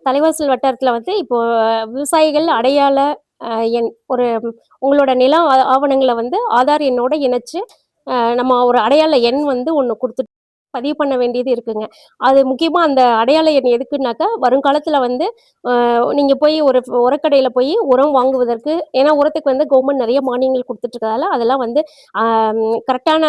தலைவாசல் வட்டாரத்துல வந்து இப்போ விவசாயிகள் அடையாள எண் ஒரு உங்களோட நில ஆவணங்கள வந்து ஆதார் எண்ணோட இணைச்சு, நம்ம ஒரு அடையாள எண் வந்து ஒண்ணு குடுத்துட்டு பதிவு பண்ண வேண்டியது இருக்குங்க. அது முக்கியமா அந்த அடையாள எண் எதுக்குன்னாக்கா, வருங்காலத்துல வந்து நீங்க போய் ஒரு உரக்கடையில போய் உரம் வாங்குவதற்கு ஏன்னா உரத்துக்கு வந்து கவர்மெண்ட் நெறைய மானியங்கள் குடுத்துட்டு இருக்கதால, அதெல்லாம் வந்து அ கரெக்ட்டான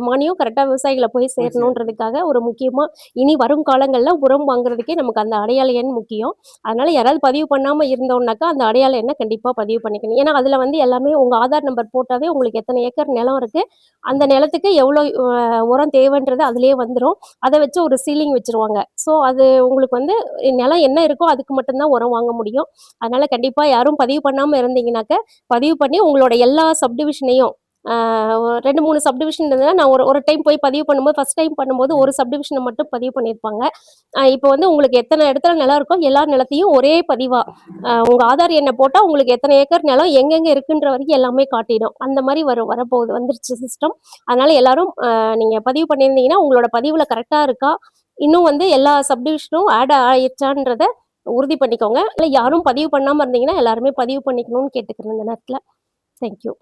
மானியம் கரெக்ட்டா விவசாயிகள போய் சேரணுன்றதுக்காக ஒரு முக்கியமா இனி வரும் காலங்கள்ல உரம் வாங்குறதுக்கே நமக்கு அந்த அடையாள எண் முக்கியம். அதனால யாராவது பதிவு பண்ணாம இருந்தோம்னாக்கா, அந்த அடையாள எண்ண கண்டிப்பா பதிவு பண்ணிக்கணும். ஏன்னா, அதுல வந்து எல்லாமே உங்க ஆதார் நம்பர் போட்டாவே உங்களுக்கு எத்தன ஏக்கர் நிலம் இருக்கு, அந்த நிலத்துக்கு எவ்வளோ உரம் தேவைன்றது அதிலேயே வந்துரும். அத வச்சு ஒரு சீலிங் வச்சுருவாங்க. ஸோ, அது உங்களுக்கு வந்து நிலம் என்ன இருக்கோ அதுக்கு மட்டும் தான் உரம் வாங்க முடியும். அதனால கண்டிப்பா யாரும் பதிவு பண்ணாம இருந்தீங்கனாக்க, பதிவு பண்ணி உங்களோட எல்லா சப்டிவிஷனையும் 2, 3 சப்டிவிஷன் இருந்ததுன்னா, நான் ஒரு ஒரு டைம் போய் பதிவு பண்ணும்போது ஃபர்ஸ்ட் டைம் பண்ணும்போது ஒரு சப்டிவிஷன மட்டும் பதிவு பண்ணியிருப்பாங்க. இப்போ வந்து உங்களுக்கு எத்தன இடத்துல நிலம் இருக்கோ, எல்லா நிலத்தையும் ஒரே பதிவா உங்க ஆதார் எண்ண போட்டா உங்களுக்கு எத்தன ஏக்கர் நிலம் எங்கெங்க இருக்குன்ற வரைக்கும் எல்லாமே காட்டிடும். அந்த மாரி வரப்போகுது வந்துருச்சு சிஸ்டம். அதனால எல்லாரும் நீங்க பதிவு பண்ணியிருந்தீங்கன்னா, உங்களோட பதிவுல கரெக்ட்டா இருக்கா? இன்னும் வந்து எல்லா சப்டிவிஷனும் ஆட் ஆயிருச்சான்றத உறுதி பண்ணிக்கோங்க. இல்ல யாரும் பதிவு பண்ணாம இருந்தீங்கன்னா, எல்லாருமே பதிவு பண்ணிக்கணும்னு கேட்டுக்கிறேன் இந்த நேரத்துல. Thank you.